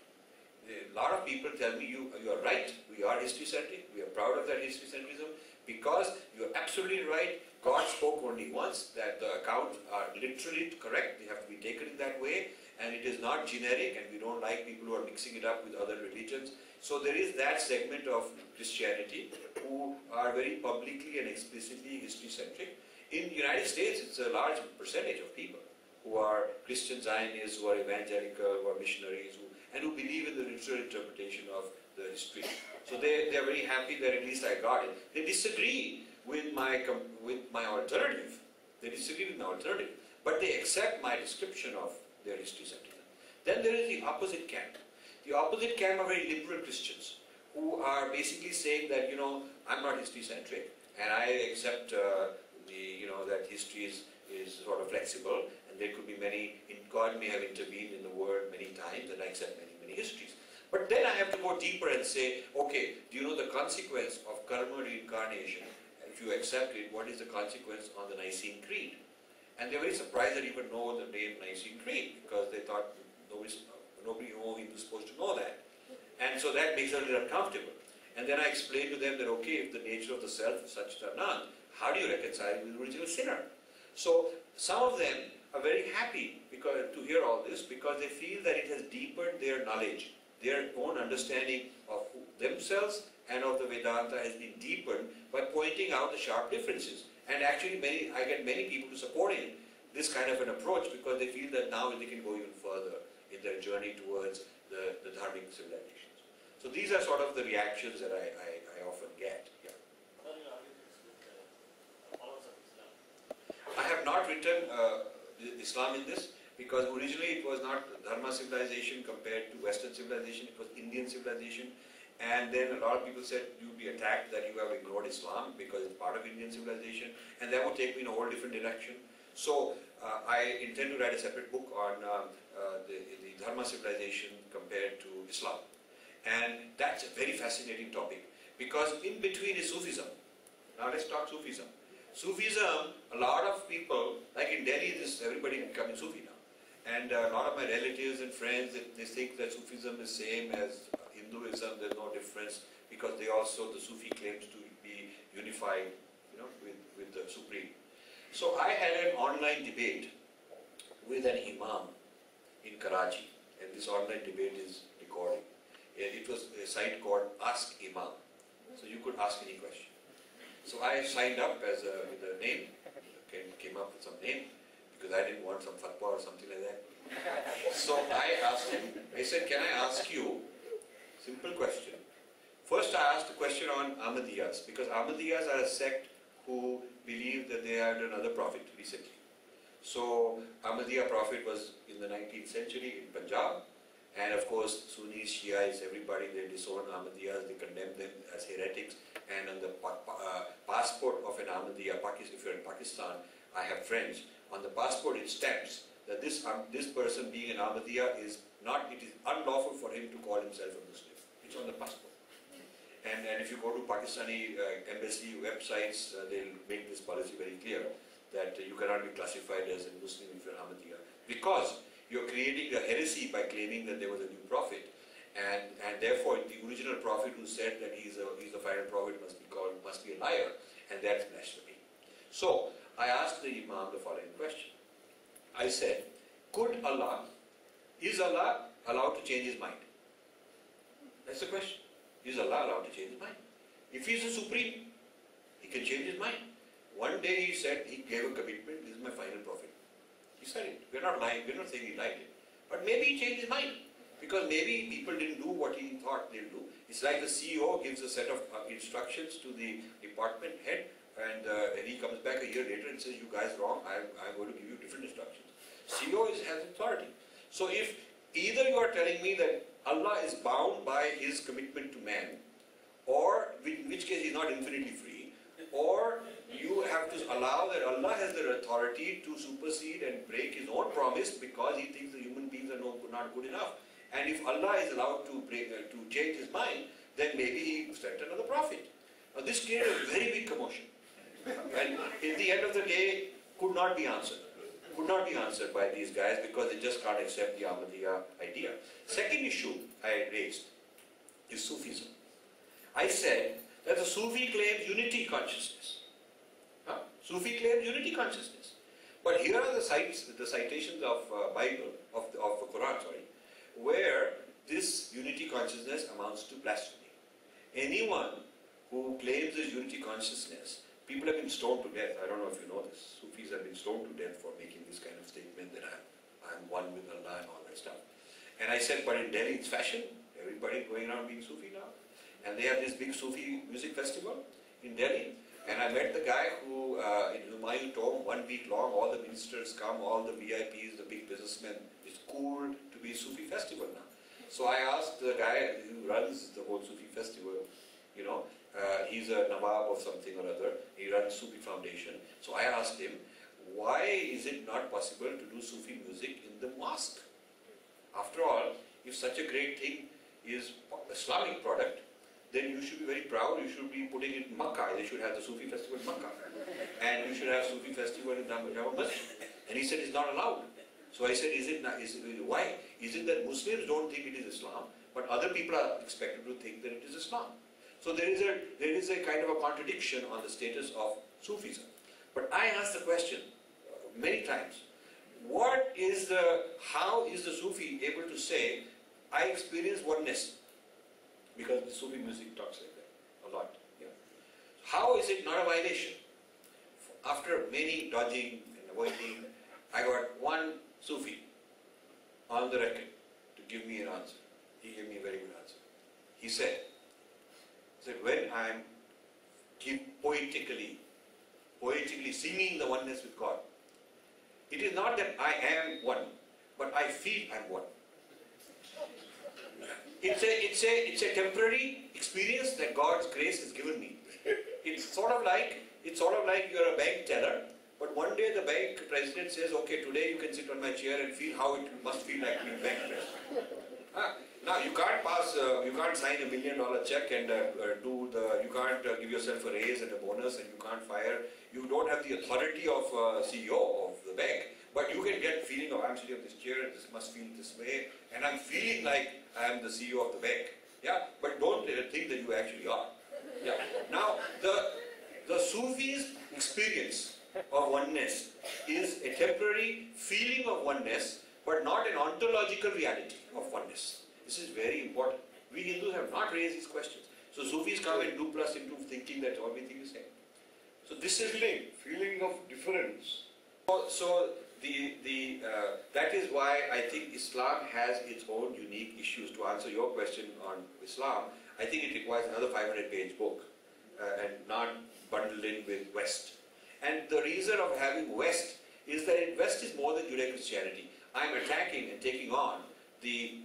A lot of people tell me, you are right, we are history-centric, we are proud of that history-centrism, because you are absolutely right, God spoke only once, that the accounts are literally correct, they have to be taken in that way, and it is not generic, and we don't like people who are mixing it up with other religions. So there is that segment of Christianity who are very publicly and explicitly history-centric. In the United States, it's a large percentage of people who are Christian Zionists, who are evangelical, who are missionaries, and who believe in the literal interpretation of the history. So they are very happy that at least I got it. They disagree with my alternative. They disagree with my alternative, but they accept my description of their history-centrism. Then there is the opposite camp. The opposite camp are very liberal Christians who are basically saying that, you know, I'm not history-centric and I accept that history is sort of flexible and there could be many, God may have intervened in the world many times and I accept many histories. But then I have to go deeper and say, okay, do you know the consequence of karma reincarnation? If you accept it, what is the consequence on the Nicene Creed? And they're very surprised that even know the name Nicene Creed because they thought nobody is supposed to know that. And so that makes it a little uncomfortable. And then I explained to them that, okay, if the nature of the self is such that none, how do you reconcile with the original sinner? So some of them are very happy to hear all this because they feel that it has deepened their knowledge. Their own understanding of themselves and of the Vedanta has been deepened by pointing out the sharp differences. And actually I get many people to supporting this kind of an approach because they feel that now they can go even further in their journey towards the dharmic civilizations. So these are sort of the reactions that I often get. Yeah. I have not written Islam in this because originally it was not Dharma civilization compared to Western civilization, it was Indian civilization. And then a lot of people said you would be attacked that you have ignored Islam because it's part of Indian civilization and that would take me in a whole different direction. So I intend to write a separate book on the Dharma civilization compared to Islam. And that's a very fascinating topic because in between is Sufism. Now let's talk Sufism. Sufism, a lot of people, like in Delhi, everybody becoming Sufi now. And a lot of my relatives and friends, they think that Sufism is same as Hinduism, there's no difference because they also, the Sufi claims to be unified, with the Supreme. So I had an online debate with an imam in Karachi, and this online debate is recorded. It was a site called Ask Imam, so you could ask any question. So I signed up with a name, came up with some name, because I didn't want some fatwa or something like that. So I asked him, I said, can I ask you, simple question. First I asked a question on Ahmadiyyas, because Ahmadiyyas are a sect who believe that they had another prophet recently. So Ahmadiyya prophet was in the 19th century in Punjab, and of course Sunnis, Shiites, everybody, they disown Ahmadiyyas, they condemn them as heretics, and on the passport of an Ahmadiyya, if you're in Pakistan, I have friends, on the passport it stamps that this person being an Ahmadiyya it is unlawful for him to call himself a Muslim. It's on the passport. And if you go to Pakistani embassy websites, they'll make this policy very clear that you cannot be classified as a Muslim if you're Ahmadiyya, because you're creating a heresy by claiming that there was a new prophet, and therefore the original prophet who said that he's the final prophet must be a liar, and that's blasphemy. So I asked the Imam the following question. I said, is Allah allowed to change his mind? That's the question. Is Allah allowed to change his mind? If he is the supreme, he can change his mind. One day he said, he gave a commitment, this is my final prophet. He said it. We're not lying, we're not saying he lied it. But maybe he changed his mind. Because maybe people didn't do what he thought they'll do. It's like the CEO gives a set of instructions to the department head, and he comes back a year later and says, you guys wrong, I'm going to give you different instructions. CEO has authority. So if either you are telling me that Allah is bound by his commitment to man, or in which case he is not infinitely free, or you have to allow that Allah has the authority to supersede and break his own promise because he thinks the human beings are not good enough. And if Allah is allowed to change his mind, then maybe he sent another prophet. Now this created a very big commotion. And in the end of the day, could not be answered. Could not be answered by these guys because they just can't accept the Ahmadiyya idea. Second issue I raised is Sufism. I said that the Sufi claims unity consciousness. Sufi claims unity consciousness. But here are the citations of Bible, of the Quran, where this unity consciousness amounts to blasphemy. Anyone who claims this unity consciousness, people have been stoned to death. I don't know if you know this. Sufis have been stoned to death for making this kind of statement that I'm one with Allah and all that stuff. And I said, but in Delhi it's fashion. Everybody going around being Sufi now. And they have this big Sufi music festival in Delhi. And I met the guy who, in Humayun Tomb, 1 week long, all the ministers come, all the VIPs, the big businessmen. It's cool to be a Sufi festival now. So I asked the guy who runs the whole Sufi festival, you know, he's a Nawab of something or other, he runs Sufi Foundation. So I asked him, why is it not possible to do Sufi music in the mosque? After all, if such a great thing is Islamic product, then you should be very proud, you should be putting it in Makkah. They should have the Sufi festival in Makkah. And you should have Sufi festival in Jama Masjid. And he said it's not allowed. So I said, why? Is it that Muslims don't think it is Islam, but other people are expected to think that it is Islam? So there is a kind of a contradiction on the status of Sufism. But I asked the question many times, how is the Sufi able to say, I experience oneness? Because the Sufi music talks like that a lot. Yeah. How is it not a violation? After many dodging and avoiding, I got one Sufi on the record to give me an answer. He gave me a very good answer. He said when I am poetically singing the oneness with God, it is not that I am one, but I feel I am one. It's a temporary experience that God's grace has given me. It's sort of like you're a bank teller, but one day the bank president says, okay, today you can sit on my chair and feel how it must feel like being bank president. Now you can't sign $1 million check and you can't give yourself a raise and a bonus, and you can't fire. You don't have the authority of CEO of the bank, but you can get feeling of I'm sitting on this chair and this must feel this way, and I'm feeling like I am the CEO of the bank. Yeah, but don't think that you actually are. Yeah. Now the Sufis' experience of oneness is a temporary feeling of oneness, but not an ontological reality of oneness. This is very important. We Hindus have not raised these questions. So Sufis come and dupe us into thinking that everything is same. So this is feeling of difference. So that is why I think Islam has its own unique issues. To answer your question on Islam, I think it requires another 500-page book and not bundled in with West. And the reason of having West is that West is more than Judeo-Christianity. I am attacking and taking on the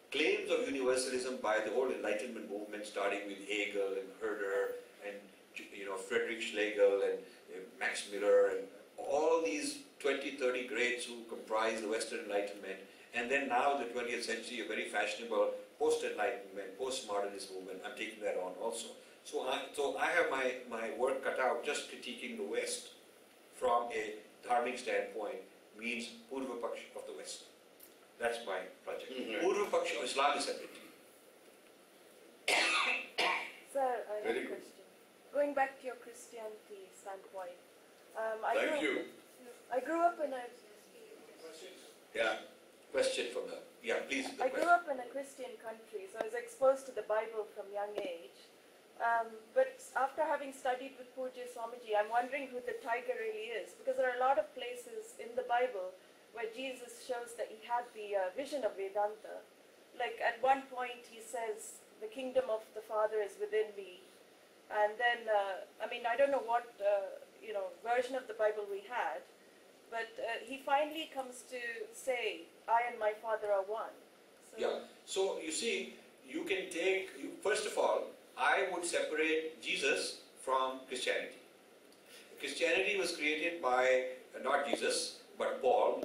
claims of universalism by the whole Enlightenment movement, starting with Hegel and Herder and Friedrich Schlegel and Max Muller and all these 20, 30 greats who comprise the Western Enlightenment, and then now the 20th century, a very fashionable post-Enlightenment, post-modernist movement. I'm taking that on also. So I have my work cut out just critiquing the West from a dharmic standpoint, means Purva Paksh of the West. That's my project. Purva Paksh of Islam is separate. Sir, I have a question. Going back to your Christianity standpoint, I grew up in a... Yeah, question from her. Yeah, please. I grew up in a Christian country, so I was exposed to the Bible from young age. But after having studied with Pujya Swamiji, I'm wondering who the tiger really is, because there are a lot of places in the Bible where Jesus shows that he had the vision of Vedanta. Like at one point he says, the kingdom of the Father is within me. And then, I don't know what version of the Bible we had, but he finally comes to say, I and my Father are one. So yeah, so you see, you can take, first of all, I would separate Jesus from Christianity. Christianity was created by, not Jesus, but Paul.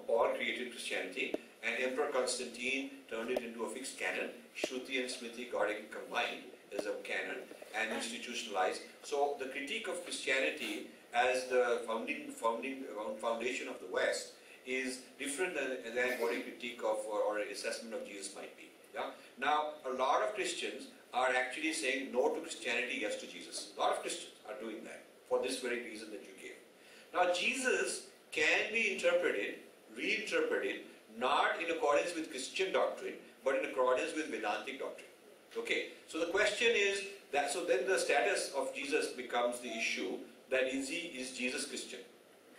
Paul created Christianity, and Emperor Constantine turned it into a fixed canon. Shruti and Smriti got it combined as a canon and institutionalized. So the critique of Christianity as the foundation of the West is different than what a critique of or an assessment of Jesus might be. Yeah? Now, a lot of Christians are actually saying no to Christianity, yes to Jesus. A lot of Christians are doing that for this very reason that you gave. Now, Jesus can be interpreted, reinterpreted, not in accordance with Christian doctrine, but in accordance with Vedantic doctrine. Okay, so the question is that, so then the status of Jesus becomes the issue, that is Jesus Christian?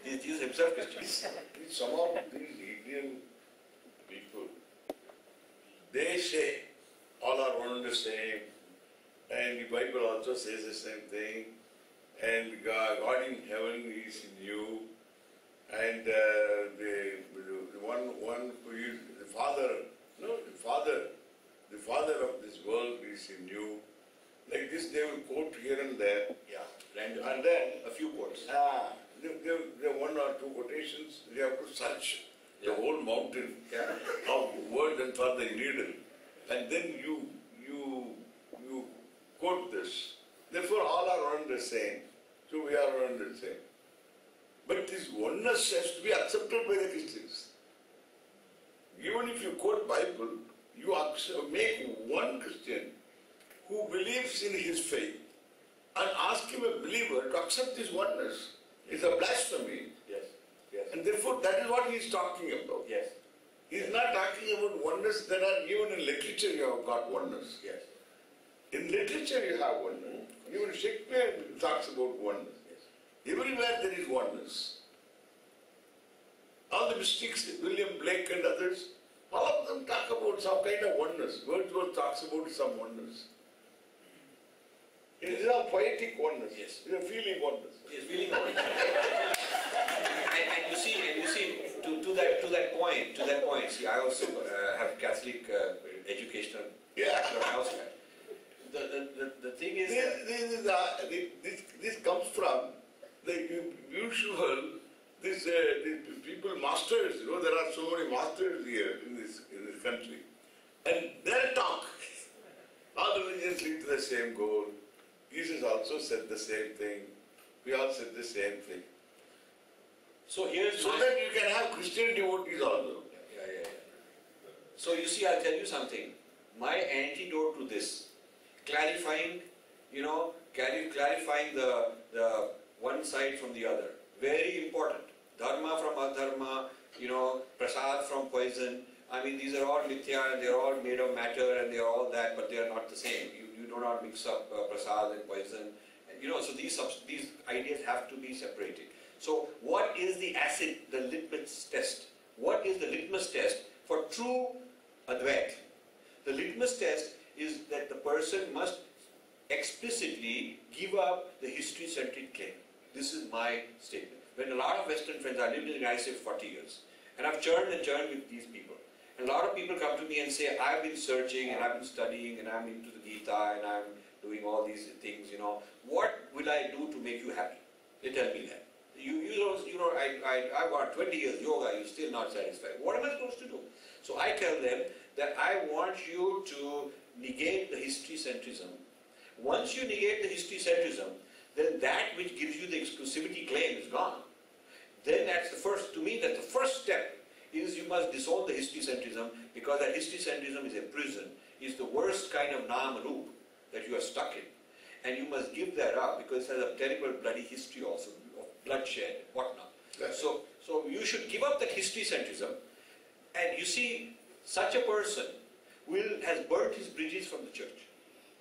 Is Jesus himself Christian? Some of the Indian people, they say all are one and the same, and the Bible also says the same thing. and God in heaven is in you, and the one who is the Father, the Father of this world is in you. Like this, they will quote here and there. Yeah, random. And then A few quotes. there are one or two quotations. They have to search the whole mountain Yeah. of words and for the needle, and then you quote this. Therefore, all are one and the same. So we are one and the same. But this oneness has to be accepted by the Christians. Even if you quote Bible, you make one Christian who believes in his faith and ask him, a believer, to accept this oneness. It's a blasphemy. Yes. Yes. And therefore, that is what he is talking about. Yes. He is not talking about oneness. There are, even in literature you have got oneness. Yes. In literature you have oneness. Even Shakespeare talks about oneness. Yes. Everywhere there is oneness. All the mystics, William Blake and others, all of them talk about some kind of oneness. Wordsworth talks about some oneness. It is a poetic oneness. Yes. It is a feeling oneness. Yes, feeling oneness. and you see, to that point. See, I also have Catholic educational background elsewhere. The thing is, this comes from the usual. These people, masters. You know, there are so many masters here in this country, and their talk. All religions lead to the same goal. Jesus also said the same thing. We all said the same thing. so here's So that you can have Christian devotees also. Yeah. So you see, I'll tell you something. My antidote to this, clarifying the one side from the other, very important. Dharma from adharma, prasad from poison. I mean, these are all mithya and they're all made of matter and they're all that, but they are not the same. You do not mix up prasad and poison. And, so these ideas have to be separated. So what is the acid, the litmus test? What is the litmus test for true Advaita? The litmus test is that the person must explicitly give up the history-centric claim. This is my statement. When a lot of Western friends, I lived in the United States for 40 years, and I've churned and churned with these people. And a lot of people come to me and say, I've been searching and I've been studying and I'm into the Gita and I'm doing all these things, What will I do to make you happy? They tell me that. I got 20 years yoga, you're still not satisfied. What am I supposed to do? So I tell them that I want you to negate the history-centrism. Once you negate the history-centrism, then that which gives you the exclusivity claim is gone. Then that's the first step is you must disown the history-centrism, because that history-centrism is a prison, is the worst kind of nam-roop that you are stuck in. And you must give that up, because it has a terrible bloody history also, of bloodshed, whatnot. Yes. So you should give up that history-centrism, and you see, such a person has burnt his bridges from the church.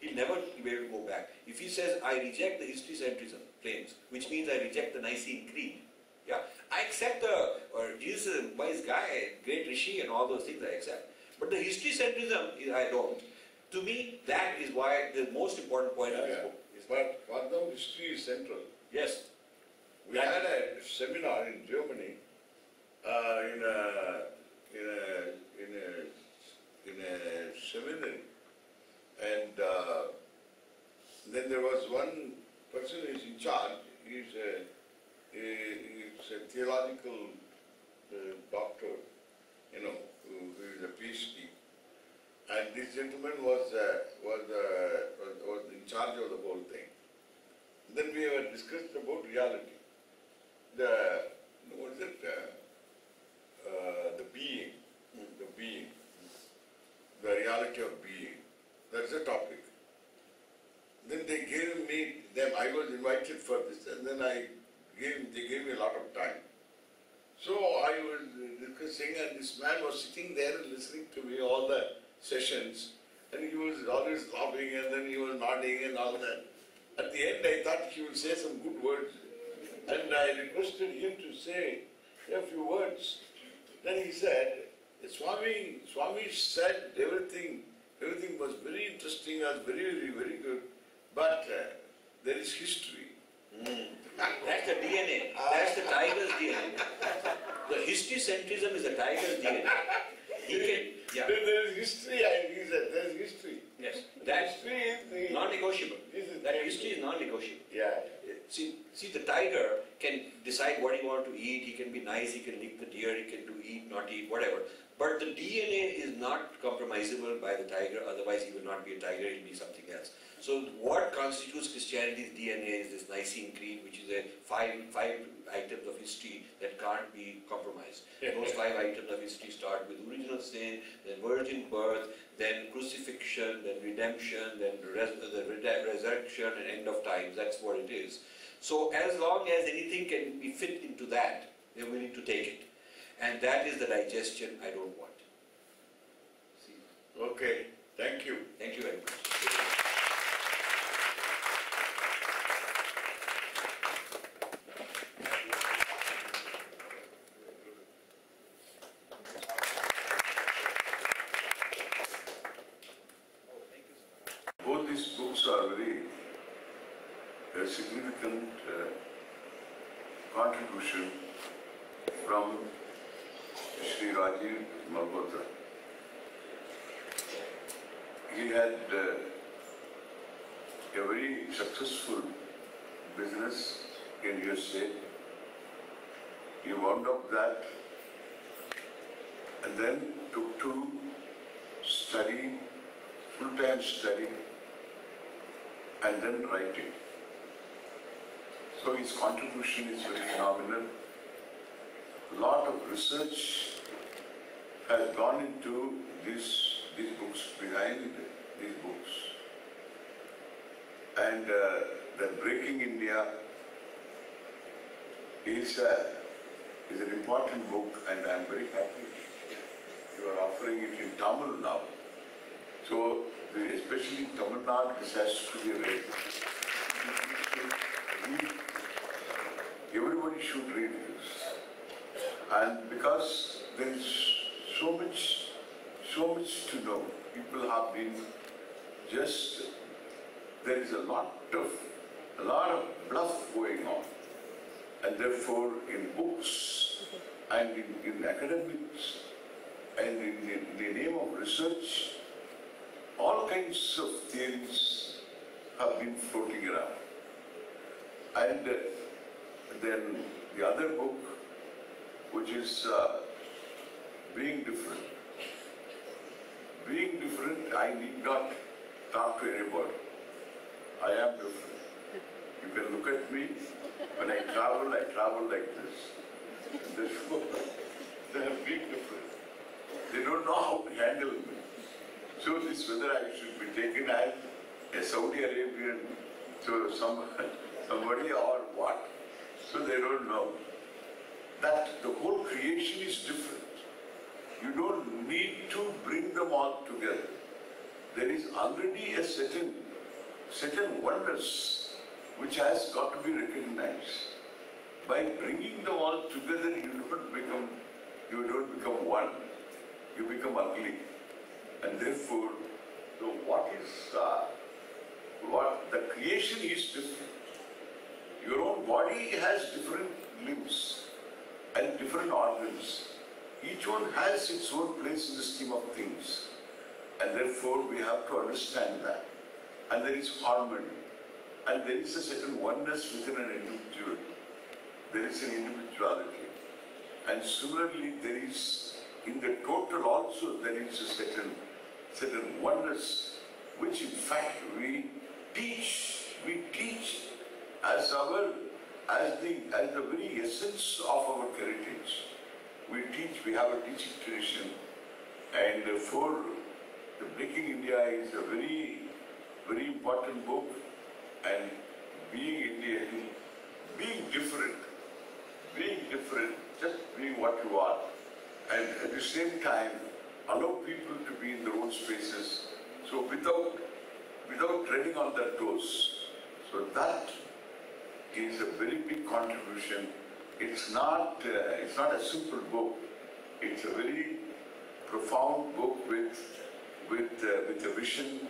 He'll never be able to go back. If he says, I reject the history-centrism claims, which means I reject the Nicene Creed. Yeah, I accept Jesus is a wise guy, great rishi and all those things I accept. But the history-centrism, I don't. To me, that is why the most important point of this book is. But for them, history is central. Yes. We had a seminar in Germany in a seminary, and then there was one person who is in charge. He's a theological doctor, who is a PhD. And this gentleman was in charge of the whole thing. Then we were discussed about reality. The being, the reality of being. That's the topic. Then they gave me them. I was invited for this, and then they gave me a lot of time. So I was discussing, and this man was sitting there and listening to me all the sessions, and he was always laughing, and then he was nodding and all that. At the end, I thought he would say some good words, and I requested him to say a few words. Then he said, Swami said everything was very interesting, was very, very, very good, but there is history. That's the DNA. That's the tiger's DNA. The history centrism is the tiger's DNA. He can, yeah. There is history, he said, there is history. Yes, that's History is the... non-negotiable. That history is non-negotiable. Yeah. See, the tiger can decide what he wants to eat. He can be nice. He can lick the deer. He can do eat, not eat, whatever. But the DNA is not compromisable by the tiger. Otherwise, he will not be a tiger. He will be something else. So, what constitutes Christianity's DNA is this Nicene Creed, which is a five items of history that can't be compromised. Those 5 items of history start with original sin, then virgin birth, then crucifixion, then redemption, then the resurrection, and end of times. That's what it is. So, as long as anything can be fit into that, they're willing to take it. And that is the digestion I don't want. See? Okay, thank you. Thank you very much. Both these books are very significant contribution from Sri Rajiv Malhotra. He had a very successful business in USA. He wound up that and then took to study, full-time study, and then writing. So his contribution is very phenomenal. A lot of research has gone into these books, behind these books. And the Breaking India is an important book, and I am very happy you are offering it in Tamil now. So, especially in Tamil Nadu, this has to be read. Everybody should read this. And because there is so much to know. People have been there is a lot of bluff going on. And therefore, in books and in academics and in the name of research, all kinds of theories have been floating around. And then the other book, which is Being Different. Being different, I need not talk to anybody. I am different. You can look at me. When I travel like this. Therefore, they are being different. They don't know how to handle me. So this whether I should be taken as a Saudi Arabian to somebody or what. So they don't know. That the whole creation is different. You don't need to bring them all together. There is already a certain oneness which has got to be recognized. By bringing them all together, you don't become one. You become ugly. And therefore, what the creation is different. Your own body has different limbs and different organs. Each one has its own place in the scheme of things. And therefore, we have to understand that. And there is harmony. And there is a certain oneness within an individual. There is an individuality. And similarly, there is, in the total also, there is a certain oneness, which in fact we teach as the very essence of our heritage. We have a teaching tradition, and for the Breaking India is a very, very important book, and being Indian, being different, just being what you are, and at the same time allow people to be in their own spaces, so without treading on their toes. So that is a very big contribution. It's not a simple book. It's a very profound book with a vision,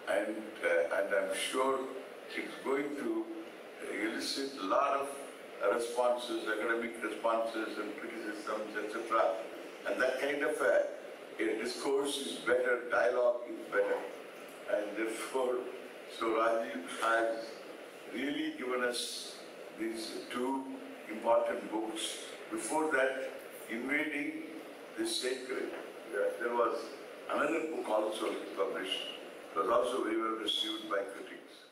and I'm sure it's going to elicit a lot of responses, academic responses and criticisms, etc. And that kind of a discourse is better, dialogue is better. And therefore, so Rajiv has really given us these two important books. Before that, Invading the Sacred, there was another book also published. It was also very well received by critics.